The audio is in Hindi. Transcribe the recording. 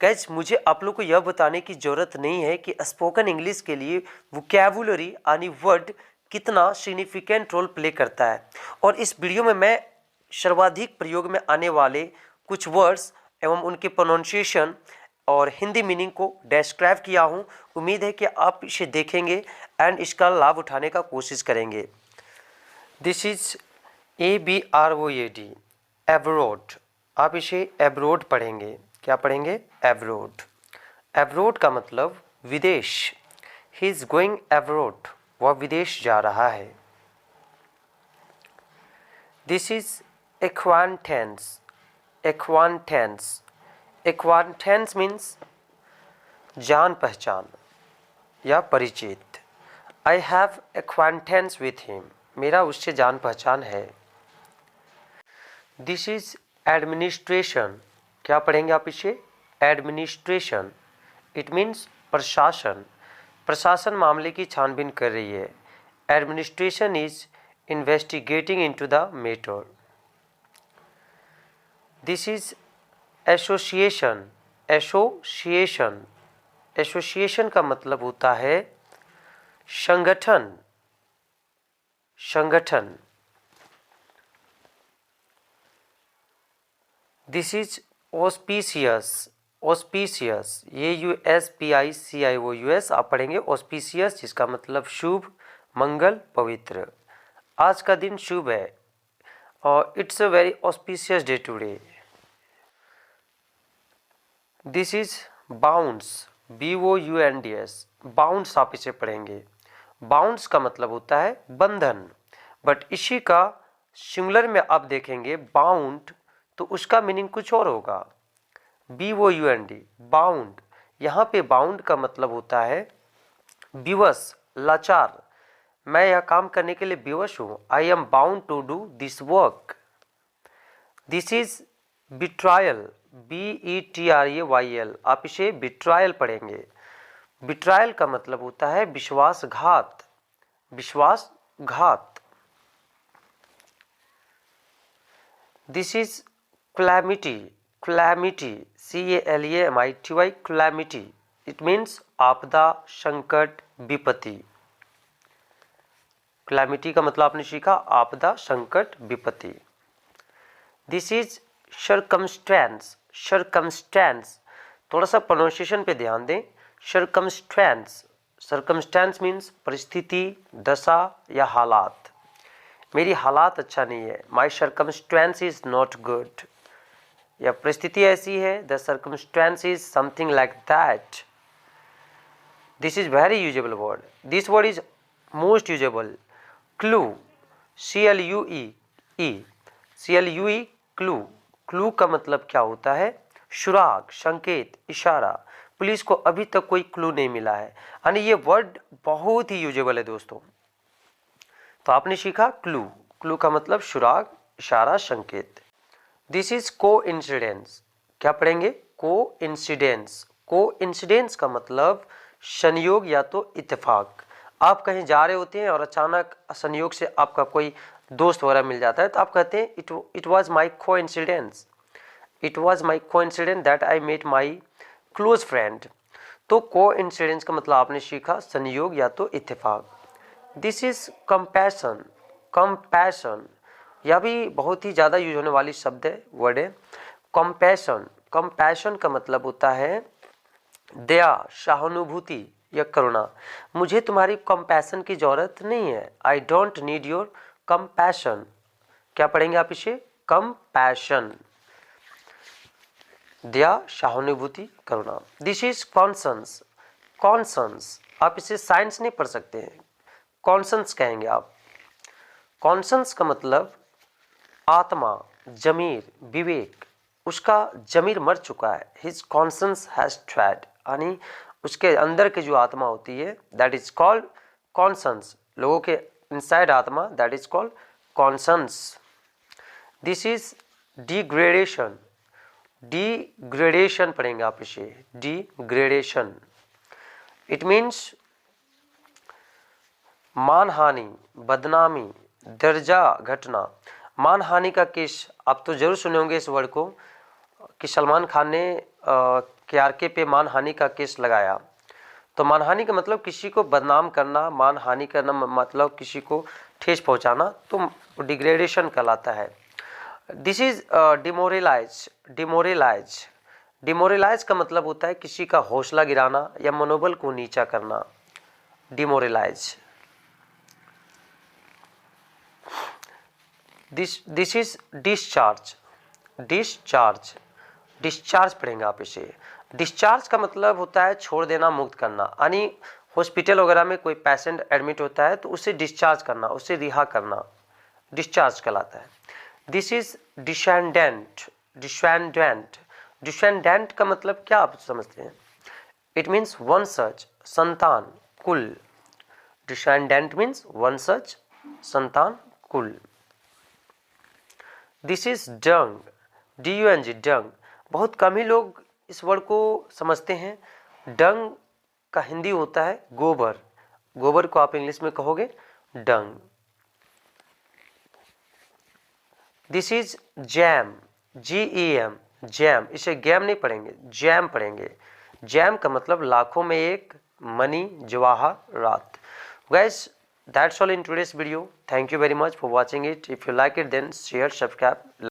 गाइज मुझे आप लोग को यह बताने की ज़रूरत नहीं है कि स्पोकन इंग्लिश के लिए वोकैबुलरी यानी वर्ड कितना सिग्निफिकेंट रोल प्ले करता है। और इस वीडियो में मैं सर्वाधिक प्रयोग में आने वाले कुछ वर्ड्स एवं उनके प्रोनाउंसिएशन और हिंदी मीनिंग को डिस्क्राइब किया हूँ। उम्मीद है कि आप इसे देखेंगे एंड इसका लाभ उठाने का कोशिश करेंगे। This is ABROAD, abroad. आप इसे एब्रोड पढ़ेंगे। क्या पढ़ेंगे? एब्रोड। एब्रोड का मतलब विदेश। ही इज गोइंग एब्रोड, वह विदेश जा रहा है। This is acquaintance. Acquaintance. Acquaintance means जान पहचान या परिचित। I have acquaintance with him, मेरा उससे जान पहचान है। This is administration. क्या पढ़ेंगे आप इसे? एडमिनिस्ट्रेशन। इट मीन्स प्रशासन। प्रशासन मामले की छानबीन कर रही है। Administration is investigating into the matter. This is association. Association. Association का मतलब होता है संगठन। संगठन। This is auspicious. Auspicious, AUSPICIOUS आप पढ़ेंगे ऑस्पिशियस, जिसका मतलब शुभ, मंगल, पवित्र। आज का दिन शुभ है और it's a very auspicious day today. This is bounce. BOUNDS। Bounce आप इसे पढ़ेंगे। बाउंस का मतलब होता है बंधन, बट इसी का सिंगुलर में आप देखेंगे बाउंड तो उसका मीनिंग कुछ और होगा। BOUND, bound. यहाँ पे बाउंड का मतलब होता है विवश, लाचार। मैं यह काम करने के लिए विवश हूँ। I am bound to do this work. This is betrayal. BETRAYL आप इसे बिट्रायल पढ़ेंगे। बिट्रायल का मतलब होता है विश्वासघात। विश्वासघात। This is calamity. Calamity, CALAMITY, calamity. It means आपदा, संकट, विपत्ति। क्लैमिटी का मतलब आपने सीखा आपदा, संकट, विपत्ति। This is circumstance. सर्कमस्टेंस, थोड़ा सा प्रोनाउंसिएशन पे ध्यान दें। सर्कमस्टेंस। सर्कमस्टेंस मीन्स परिस्थिति, दशा या हालात। मेरी हालात अच्छा नहीं है। माई सर्कमस्टेंस इज नॉट गुड। या परिस्थिति ऐसी है, the circumstance is something like that. This is very usable word. This word is most usable. Clue, CLUE, CLUE, clue. Clue का मतलब क्या होता है? सुराग, संकेत, इशारा। पुलिस को अभी तक कोई क्लू नहीं मिला है, यानी ये वर्ड बहुत ही यूजेबल है दोस्तों। तो आपने सीखा क्लू। क्लू का मतलब सुराग, इशारा, संकेत। दिस इज को इंसिडेंस। क्या पढ़ेंगे? को इंसिडेंस। को इंसिडेंस का मतलब संयोग या तो इत्तेफाक। आप कहीं जा रहे होते हैं और अचानक संयोग से आपका कोई दोस्त वगैरह मिल जाता है तो आप कहते हैं इट वॉज माई को incidence. It was my coincidence that I met my close friend. तो को इंसिडेंस का मतलब आपने सीखा संयोग या तो इत्तेफाक। This is compassion. कंपैशन, यह भी बहुत ही ज़्यादा यूज होने वाली शब्द है, वर्ड है। कंपैशन। कंपैशन का मतलब होता है दया, सहानुभूति या करुणा। मुझे तुम्हारी कंपैशन की जरूरत नहीं है। I don't need your compassion. क्या पढ़ेंगे आप इसे? कंपैशन। दया, सहानुभूति, करुणा। This is कॉन्सन्स। कॉन्सन्स, आप इसे साइंस नहीं पढ़ सकते हैं, कॉन्सन्स कहेंगे आप। कॉन्सन्स का मतलब आत्मा, जमीर, विवेक। उसका जमीर मर चुका है। हिज कॉन्सन्स हैज डाइड, यानी उसके अंदर की जो आत्मा होती है दैट इज कॉल्ड कॉन्सन्स। लोगों के इनसाइड आत्मा that is called conscience. This is degradation. Degradation पढ़ेंगे आप इसे। डिग्रेडेशन, इट मीन्स मानहानि, बदनामी, दर्जा घटना। मानहानि का केस आप तो जरूर सुने होंगे इस वर्ड को, कि सलमान खान ने KRK पे मानहानि का केस लगाया। तो मानहानि का मतलब किसी को बदनाम करना, मानहानि करना मतलब किसी को ठेस पहुंचाना, तो डिग्रेडेशन कहलाता है। This is demoralize. Demoralize demoralize का मतलब होता है किसी का हौसला गिराना या मनोबल को नीचा करना। Demoralize. This is discharge. Discharge discharge पढ़ेंगे आप इसे। डिस्चार्ज का मतलब होता है छोड़ देना, मुक्त करना। यानी हॉस्पिटल वगैरह में कोई पेशेंट एडमिट होता है तो उसे डिस्चार्ज करना, उसे रिहा करना, डिस्चार्ज कहलाता है। This is descendant. Descendant descendant का मतलब क्या आप समझते हैं? इट मीन्स वंशज, संतान, कुल। डिसेंडेंट मीन्स वंशज, संतान, कुल। This is dung. DUNG, dung. बहुत कम ही लोग इस वर्ड को समझते हैं। डंग का हिंदी होता है गोबर। गोबर को आप इंग्लिश में कहोगे dung. This is gem. GEM, gem. इसे गैम नहीं पढ़ेंगे, जैम पढ़ेंगे। जैम का मतलब लाखों में एक, मनी, जवाहरात। Guys, that's all in today's video. Thank you very much for watching it. If you like it, then share, subscribe.